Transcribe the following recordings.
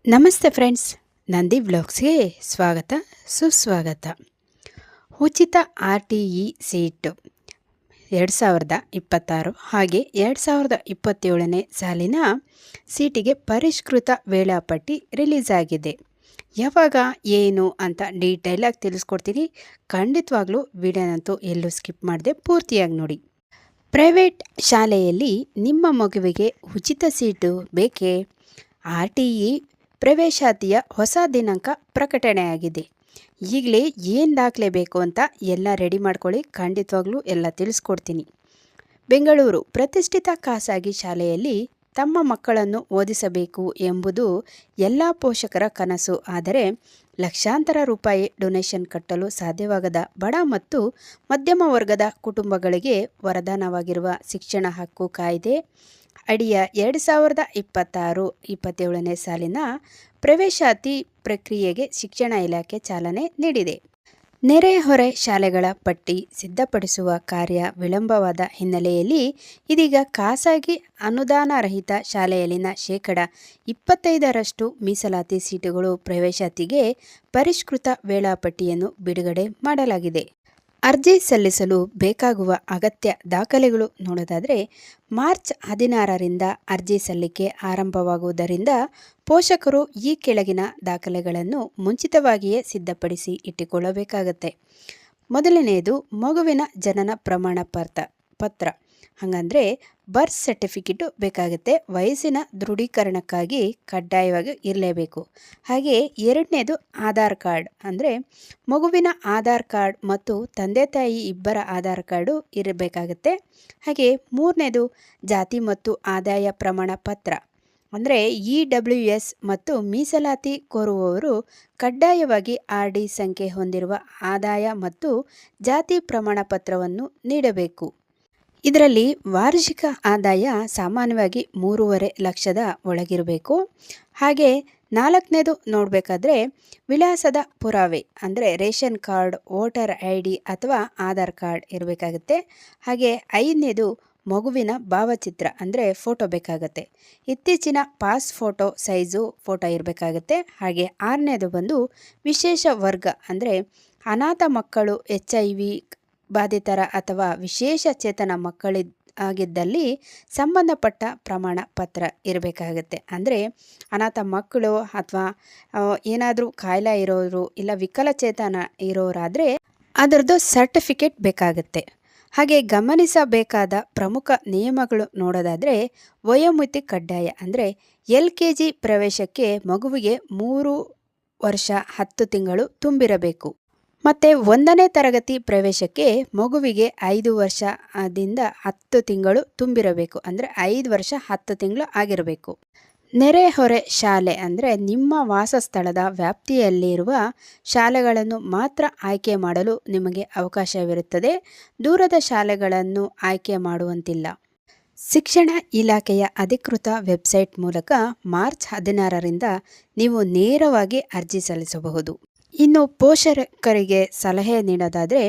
ನಮಸ್ತೆ ಫ್ರೆಂಡ್ಸ್, ನಂದಿ ವ್ಲಾಗ್ಸ್ಗೆ ಸ್ವಾಗತ ಸುಸ್ವಾಗತ. ಉಚಿತ RTE ಸೀಟು 2026 ಹಾಗೆ 2027ನೇ ಸಾಲಿನ ಸೀಟಿಗೆ ಪರಿಷ್ಕೃತ ವೇಳಾಪಟ್ಟಿ ರಿಲೀಸ್ ಆಗಿದೆ. ಯಾವಾಗ ಏನು ಅಂತ ಡೀಟೇಲಾಗಿ ತಿಳಿಸ್ಕೊಡ್ತೀನಿ. ಖಂಡಿತವಾಗ್ಲೂ ವಿಡಿಯೋನಂತೂ ಎಲ್ಲೂ ಸ್ಕಿಪ್ ಮಾಡದೆ ಪೂರ್ತಿಯಾಗಿ ನೋಡಿ. ಪ್ರೈವೇಟ್ ಶಾಲೆಯಲ್ಲಿ ನಿಮ್ಮ ಮಗುವಿಗೆ ಉಚಿತ ಸೀಟು ಬೇಕೇ? RTE ಪ್ರವೇಶಾತಿಯ ಹೊಸ ದಿನಾಂಕ ಪ್ರಕಟಣೆಯಾಗಿದೆ. ಈಗಲೇ ಏನು ದಾಖಲೆ ಬೇಕು ಅಂತ ಎಲ್ಲ ರೆಡಿ ಮಾಡ್ಕೊಳ್ಳಿ. ಖಂಡಿತವಾಗ್ಲೂ ಎಲ್ಲ ತಿಳಿಸ್ಕೊಡ್ತೀನಿ. ಬೆಂಗಳೂರು ಪ್ರತಿಷ್ಠಿತ ಖಾಸಗಿ ಶಾಲೆಯಲ್ಲಿ ತಮ್ಮ ಮಕ್ಕಳನ್ನು ಓದಿಸಬೇಕು ಎಂಬುದು ಎಲ್ಲ ಪೋಷಕರ ಕನಸು. ಆದರೆ ಲಕ್ಷಾಂತರ ರೂಪಾಯಿ ಡೊನೇಷನ್ ಕಟ್ಟಲು ಸಾಧ್ಯವಾಗದ ಬಡ ಮತ್ತು ಮಧ್ಯಮ ವರ್ಗದ ಕುಟುಂಬಗಳಿಗೆ ವರದಾನವಾಗಿರುವ ಶಿಕ್ಷಣ ಹಕ್ಕು ಕಾಯ್ದೆ ಅಡಿಯ 2026-27ನೇ ಸಾಲಿನ ಪ್ರವೇಶಾತಿ ಪ್ರಕ್ರಿಯೆಗೆ ಶಿಕ್ಷಣ ಇಲಾಖೆ ಚಾಲನೆ ನೀಡಿದೆ. ನೆರೆಹೊರೆ ಶಾಲೆಗಳ ಪಟ್ಟಿ ಸಿದ್ಧಪಡಿಸುವ ಕಾರ್ಯ ವಿಳಂಬವಾದ ಹಿನ್ನೆಲೆಯಲ್ಲಿ ಇದೀಗ ಖಾಸಗಿ ಅನುದಾನರಹಿತ ಶಾಲೆಯಲ್ಲಿನ 25% ಮೀಸಲಾತಿ ಸೀಟುಗಳು ಪ್ರವೇಶಾತಿಗೆ ಪರಿಷ್ಕೃತ ವೇಳಾಪಟ್ಟಿಯನ್ನು ಬಿಡುಗಡೆ ಮಾಡಲಾಗಿದೆ. ಅರ್ಜಿ ಸಲ್ಲಿಸಲು ಬೇಕಾಗುವ ಅಗತ್ಯ ದಾಖಲೆಗಳು ನೋಡೋದಾದರೆ, ಮಾರ್ಚ್ 16ರಿಂದ ಅರ್ಜಿ ಸಲ್ಲಿಕೆ ಆರಂಭವಾಗುವುದರಿಂದ ಪೋಷಕರು ಈ ಕೆಳಗಿನ ದಾಖಲೆಗಳನ್ನು ಮುಂಚಿತವಾಗಿಯೇ ಸಿದ್ಧಪಡಿಸಿ ಇಟ್ಟುಕೊಳ್ಳಬೇಕಾಗತ್ತೆ. ಮೊದಲನೆಯದು ಮಗುವಿನ ಜನನ ಪ್ರಮಾಣ ಪತ್ರ, ಹಾಗಂದರೆ ಬರ್ತ್ ಸರ್ಟಿಫಿಕೇಟು ಬೇಕಾಗುತ್ತೆ. ವಯಸ್ಸಿನ ದೃಢೀಕರಣಕ್ಕಾಗಿ ಕಡ್ಡಾಯವಾಗಿ ಇರಲೇಬೇಕು. ಹಾಗೆ ಎರಡನೇದು ಆಧಾರ್ ಕಾರ್ಡ್, ಅಂದರೆ ಮಗುವಿನ ಆಧಾರ್ ಕಾರ್ಡ್ ಮತ್ತು ತಂದೆ ತಾಯಿ ಇಬ್ಬರ ಆಧಾರ್ ಕಾರ್ಡು ಇರಬೇಕಾಗತ್ತೆ. ಹಾಗೆ ಮೂರನೇದು ಜಾತಿ ಮತ್ತು ಆದಾಯ ಪ್ರಮಾಣ ಪತ್ರ, ಅಂದರೆ EWS ಮತ್ತು ಮೀಸಲಾತಿ ಕೋರುವವರು ಕಡ್ಡಾಯವಾಗಿ RD ಸಂಖ್ಯೆ ಹೊಂದಿರುವ ಆದಾಯ ಮತ್ತು ಜಾತಿ ಪ್ರಮಾಣ ಪತ್ರವನ್ನು ನೀಡಬೇಕು. ಇದರಲ್ಲಿ ವಾರ್ಷಿಕ ಆದಾಯ ಸಾಮಾನ್ಯವಾಗಿ 3.5 ಲಕ್ಷದ ಒಳಗಿರಬೇಕು. ಹಾಗೆ ನಾಲ್ಕನೇದು ನೋಡಬೇಕಾದ್ರೆ ವಿಳಾಸದ ಪುರಾವೆ, ಅಂದರೆ ರೇಷನ್ ಕಾರ್ಡ್, ವೋಟರ್ ID ಅಥವಾ ಆಧಾರ್ ಕಾರ್ಡ್ ಇರಬೇಕಾಗುತ್ತೆ. ಹಾಗೆ ಐದನೇದು ಮಗುವಿನ ಭಾವಚಿತ್ರ, ಅಂದರೆ ಫೋಟೋ ಬೇಕಾಗತ್ತೆ. ಇತ್ತೀಚಿನ ಪಾಸ್ ಫೋಟೋ ಸೈಜು ಫೋಟೋ ಇರಬೇಕಾಗತ್ತೆ. ಹಾಗೆ ಆರನೇದು ಬಂದು ವಿಶೇಷ ವರ್ಗ, ಅಂದರೆ ಅನಾಥ ಮಕ್ಕಳು, HIV ಬಾಧಿತರ ಅಥವಾ ವಿಶೇಷ ಚೇತನ ಮಕ್ಕಳಿದ್ದಲ್ಲಿ ಸಂಬಂಧಪಟ್ಟ ಪ್ರಮಾಣ ಪತ್ರ ಇರಬೇಕಾಗತ್ತೆ. ಅಂದರೆ ಅನಾಥ ಮಕ್ಕಳು ಅಥವಾ ಏನಾದರೂ ಕಾಯಿಲೆ ಇರೋರು ಇಲ್ಲ ವಿಕಲಚೇತನ ಇರೋರಾದರೆ ಅದರದ್ದು ಸರ್ಟಿಫಿಕೇಟ್ ಬೇಕಾಗುತ್ತೆ. ಹಾಗೆ ಗಮನಿಸಬೇಕಾದ ಪ್ರಮುಖ ನಿಯಮಗಳು ನೋಡೋದಾದರೆ, ವಯೋಮಿತಿ ಕಡ್ಡಾಯ, ಅಂದರೆ LKG ಪ್ರವೇಶಕ್ಕೆ ಮಗುವಿಗೆ 3 ವರ್ಷ 10 ತಿಂಗಳು ತುಂಬಿರಬೇಕು. ಮತ್ತು 1ನೇ ತರಗತಿ ಪ್ರವೇಶಕ್ಕೆ ಮಗುವಿಗೆ 5 ವರ್ಷದಿಂದ 10 ತಿಂಗಳು ತುಂಬಿರಬೇಕು. ಅಂದರೆ 5 ವರ್ಷ 10 ತಿಂಗಳು ಆಗಿರಬೇಕು. ನೆರೆಹೊರೆ ಶಾಲೆ, ಅಂದರೆ ನಿಮ್ಮ ವಾಸಸ್ಥಳದ ವ್ಯಾಪ್ತಿಯಲ್ಲಿರುವ ಶಾಲೆಗಳನ್ನು ಮಾತ್ರ ಆಯ್ಕೆ ಮಾಡಲು ನಿಮಗೆ ಅವಕಾಶವಿರುತ್ತದೆ. ದೂರದ ಶಾಲೆಗಳನ್ನು ಆಯ್ಕೆ ಮಾಡುವಂತಿಲ್ಲ. ಶಿಕ್ಷಣ ಇಲಾಖೆಯ ಅಧಿಕೃತ ವೆಬ್ಸೈಟ್ ಮೂಲಕ ಮಾರ್ಚ್ 16ರಿಂದ ನೀವು ನೇರವಾಗಿ ಅರ್ಜಿ ಸಲ್ಲಿಸಬಹುದು. ಇನ್ನು ಪೋಷಕರಿಗೆ ಸಲಹೆ ನೀಡೋದಾದರೆ,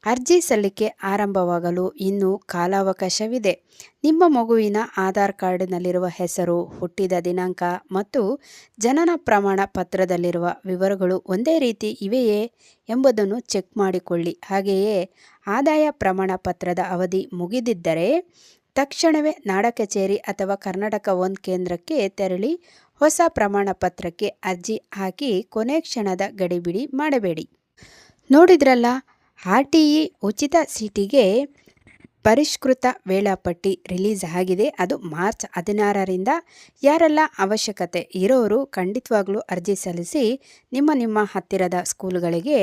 ಅರ್ಜಿ ಸಲ್ಲಿಕೆ ಆರಂಭವಾಗಲು ಇನ್ನೂ ಕಾಲಾವಕಾಶವಿದೆ. ನಿಮ್ಮ ಮಗುವಿನ ಆಧಾರ್ ಕಾರ್ಡಿನಲ್ಲಿರುವ ಹೆಸರು, ಹುಟ್ಟಿದ ದಿನಾಂಕ ಮತ್ತು ಜನನ ಪ್ರಮಾಣ ಪತ್ರದಲ್ಲಿರುವ ವಿವರಗಳು ಒಂದೇ ರೀತಿ ಇವೆಯೇ ಎಂಬುದನ್ನು ಚೆಕ್ ಮಾಡಿಕೊಳ್ಳಿ. ಹಾಗೆಯೇ ಆದಾಯ ಪ್ರಮಾಣ ಪತ್ರದ ಅವಧಿ ಮುಗಿದಿದ್ದರೆ ತಕ್ಷಣವೇ ನಾಡ ಕಚೇರಿ ಅಥವಾ ಕರ್ನಾಟಕ 1 ಕೇಂದ್ರಕ್ಕೆ ತೆರಳಿ ಹೊಸ ಪ್ರಮಾಣ ಪತ್ರಕ್ಕೆ ಅರ್ಜಿ ಹಾಕಿ ಕೊನೆ ಕ್ಷಣದ ಗಡಿಬಿಡಿ ಮಾಡಬೇಡಿ. ನೋಡಿದ್ರಲ್ಲ, RTE ಉಚಿತ ಸೀಟಿಗೆ ಪರಿಷ್ಕೃತ ವೇಳಾಪಟ್ಟಿ ರಿಲೀಸ್ ಆಗಿದೆ. ಅದು ಮಾರ್ಚ್ 16ರಿಂದ. ಯಾರೆಲ್ಲ ಅವಶ್ಯಕತೆ ಇರೋರು ಖಂಡಿತವಾಗ್ಲೂ ಅರ್ಜಿ ಸಲ್ಲಿಸಿ ನಿಮ್ಮ ಹತ್ತಿರದ ಸ್ಕೂಲ್ಗಳಿಗೆ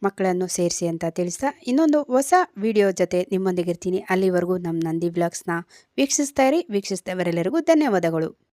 ಮಕ್ಕಳನ್ನು ಸೇರಿಸಿ ಅಂತ ತಿಳಿಸ್ತಾ, ಇನ್ನೊಂದು ಹೊಸ ವಿಡಿಯೋ ಜೊತೆ ನಿಮ್ಮೊಂದಿಗಿರ್ತೀನಿ. ಅಲ್ಲಿವರೆಗೂ ನಮ್ಮ ನಂದಿ ವ್ಲಾಗ್ಸ್ನ ವೀಕ್ಷಿಸ್ತಾ ಇರಿ. ವೀಕ್ಷಿಸಿದವರೆಲ್ಲರಿಗೂ ಧನ್ಯವಾದಗಳು.